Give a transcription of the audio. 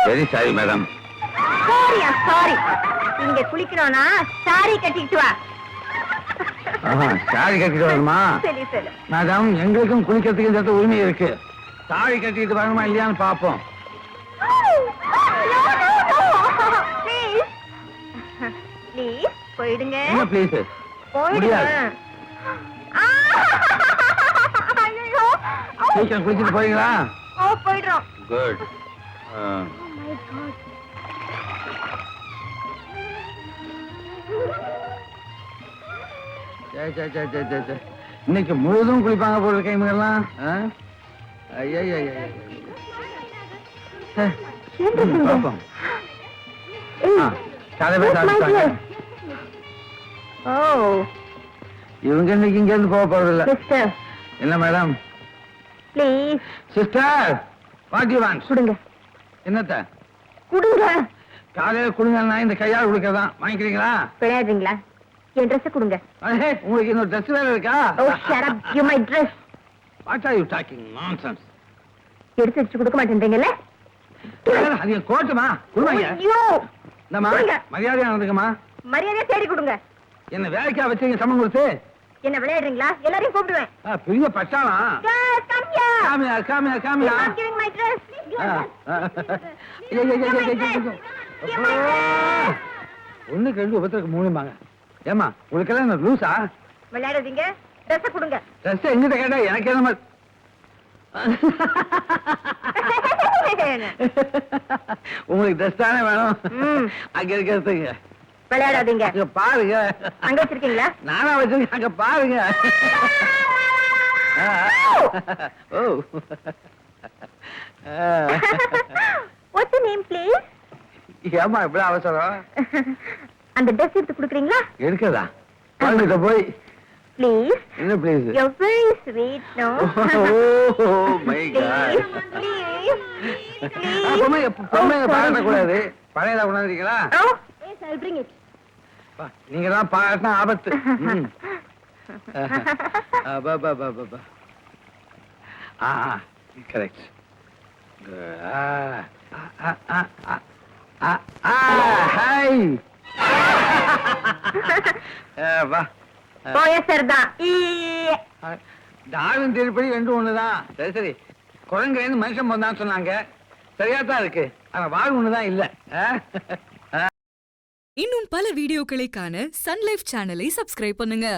Very sorry madam. Sorry. இங்க குளிக்கணும்னா sorry கட்டிட்டு வா. சாரி கட்டிட்டு வரணுமா? சரி சரி. மேடம், எங்களுக்கும் குளிக்கிறதுக்கு இந்த உரிமை இருக்கு. சாரி கட்டிட்டு வரணுமா இல்லையான்னு பாப்போம். ப்ளீஸ் போயிடுங்க. என்ன ப்ளீஸ்? முடியாது. சீக்கிரம் குளிச்சுட்டு போறீங்களா? போயிடுறோம். குட். இன்னைக்கு முழுதும் குளிப்பாங்க போல இருக்க இவங்கெல்லாம். பாப்போம். இவங்க இன்னைக்கு இங்க இருந்து போக போறதில்ல. என்ன madam? Please sister, what you want? கொடுங்க. என்னத்த கொடுங்க. காலையில கொடுங்கன்னா இந்த கையால் கொடுக்கறதான். வாங்கிக்கிறீங்களா? விளையாடுறீங்களா? என் ட்ரெஸ் கொடுங்க. உங்களுக்கு இன்னொரு ட்ரெஸ் வேற இருக்கா? Oh, shut up. You my dress. What are you talking nonsense? எடுத்து வச்சு கொடுக்க மாட்டேன்றீங்கல்ல? அது என் கோட்டுமா? கொடுங்க. இந்தம்மா, மரியாதையா நடந்துக்கம்மா. மரியாதையா தேடி கொடுங்க. என்ன வேலைக்கா வச்சீங்க சமம் கொடுத்து? என்ன விளையாடுறீங்களா? எல்லாரையும் கூப்பிடுவேன். பெரிய பட்டாளா? காமியா. ஒண்ணுக்கு ரெண்டு உபத்திரக்கு மூணுமாங்க. ஏமா, உங்களுக்கெல்லாம் என்ன லூசா? விளையாடுறீங்க? ட்ரெஸ் கொடுங்க. ட்ரெஸ் எங்கிட்ட கேட்டா எனக்கு என்ன மாதிரி? உங்களுக்கு ட்ரெஸ் தானே வேணும்? அங்க இருக்கிறதுங்க. விளையாடாதீங்க. அங்க பாருங்க. அங்க வச்சிருக்கீங்களா? நானா வச்சிருக்கேன். அங்க பாருங்க. ஓ. What's your name, please? ஏமா இப்படி அவசரம்? அந்த ட்ரெஸ் எடுத்து கொடுக்குறீங்களா? எடுக்கதா? வாங்கிட்ட போய். Please. என்ன please? You're very sweet, no? Oh my God. Please. பொம்மைங்க பாராட்ட கூடாது. பழையதா கொண்டாந்துருக்கீங்களா? Oh, yes, I'll bring it. நீங்க தான் பாராட்டினா ஆபத்து. கரெக்ட். ஹாய். வா. போயசர்தான். டார்வின் திருப்படி ரெண்டும் ஒண்ணுதான். சரி சரி. குரங்கு மனுஷன் வந்தான்னு சொன்னாங்க. சரியா தான் இருக்கு. ஆனா வாழ் ஒண்ணுதான் இல்ல. இன்னும் பல வீடியோக்களை காண சன் லைஃப் சேனலை சப்ஸ்கிரைப் பண்ணுங்க.